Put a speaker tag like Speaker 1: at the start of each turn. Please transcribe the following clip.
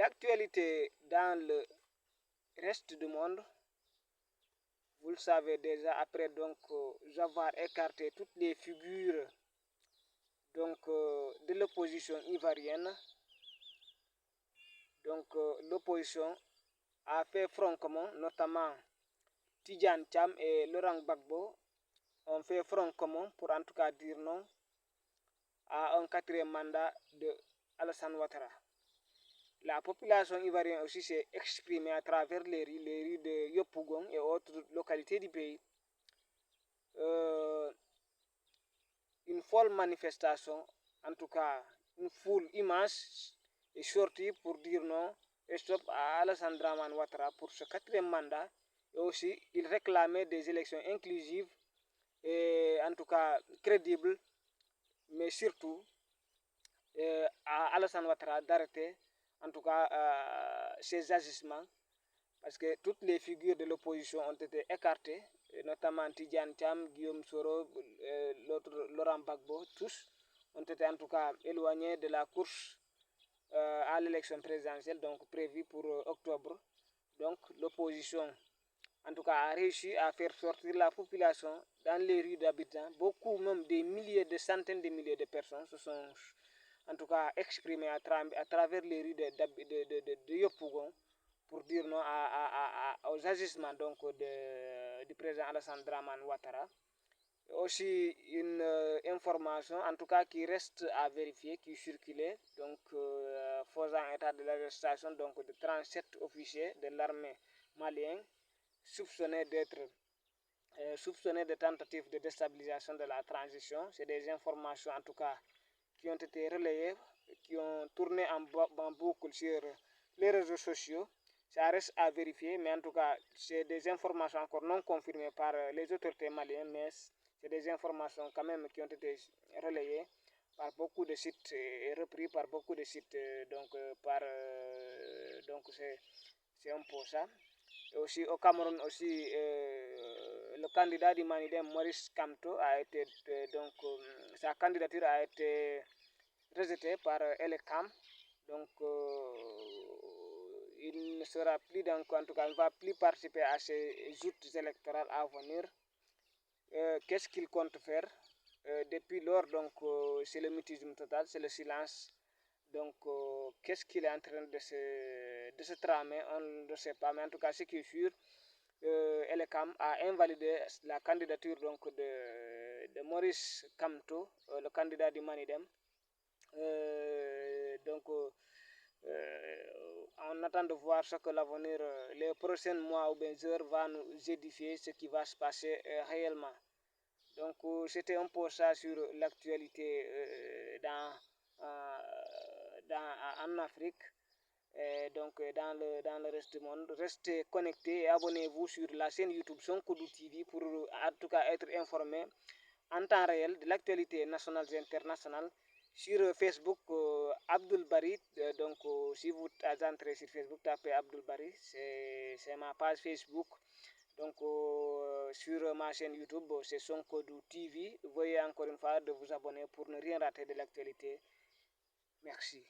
Speaker 1: l'actualité dans le reste du monde, vous le savez déjà, après donc avoir écarté toutes les figures donc de l'opposition ivoirienne, donc l'opposition a fait front commun, notamment Tidjane Cham et Laurent Gbagbo ont fait front commun pour en tout cas dire non à un quatrième mandat de Alassane Ouattara. La population ivoirienne aussi s'est exprimée à travers les rues de Yopougon et autres localités du pays. Une folle manifestation, en tout cas une foule immense, est sortie pour dire non et stop à Alassane Dramane Ouattara pour ce quatrième mandat. Et aussi, il réclamait des élections inclusives et en tout cas crédibles, mais surtout à Alassane Ouattara d'arrêter en tout cas ses agissements, parce que toutes les figures de l'opposition ont été écartées, notamment Tidjane Cham, Guillaume Soro, l'autre Laurent Gbagbo, tous ont été en tout cas éloignés de la course à l'élection présidentielle, donc prévue pour octobre. Donc l'opposition en tout cas a réussi à faire sortir la population dans les rues d'Abidjan. Beaucoup, même des milliers, des centaines de milliers de personnes se sont en tout cas exprimées à travers les rues de Yopougon pour dire non aux agissements donc du président Alassane Dramane Ouattara. Aussi une information en tout cas qui reste à vérifier, qui circulait, donc faisant état de l'arrestation donc de 37 officiers de l'armée malienne soupçonnés de tentatives de déstabilisation de la transition. C'est des informations en tout cas qui ont été relayées, qui ont tourné en boucle sur les réseaux sociaux. Ça reste à vérifier, mais en tout cas, c'est des informations encore non confirmées par les autorités maliennes, mais c'est des informations quand même qui ont été relayées par beaucoup de sites et repris par beaucoup de sites, donc c'est un peu ça. Et aussi au Cameroun aussi, le candidat du Manidem, Maurice Kamto, a été sa candidature a été rejetée par Elecam. Donc il ne sera plus donc en tout cas, il ne va plus participer à ces joutes électorales à venir. Qu'est-ce qu'il compte faire depuis lors? Donc c'est le mutisme total, c'est le silence. Donc qu'est-ce qu'il est en train de se tramer? On ne sait pas, mais en tout cas ce qui est sûr, Elecam a invalidé la candidature donc de Maurice Kamto, le candidat du Manidem. On attend de voir ce que l'avenir, les prochains mois ou bien heures va nous édifier ce qui va se passer réellement. Donc c'était un peu ça sur l'actualité en Afrique. Et donc dans le reste du monde, restez connectés et abonnez-vous sur la chaîne YouTube Sonkodou TV pour en tout cas être informé en temps réel de l'actualité nationale et internationale. Sur Facebook, Abdoul Bari, donc si vous entrez sur Facebook, tapez Abdoul Bari, c'est ma page Facebook. Donc sur ma chaîne YouTube, c'est Sonkodou TV. Veuillez encore une fois de vous abonner pour ne rien rater de l'actualité. Merci.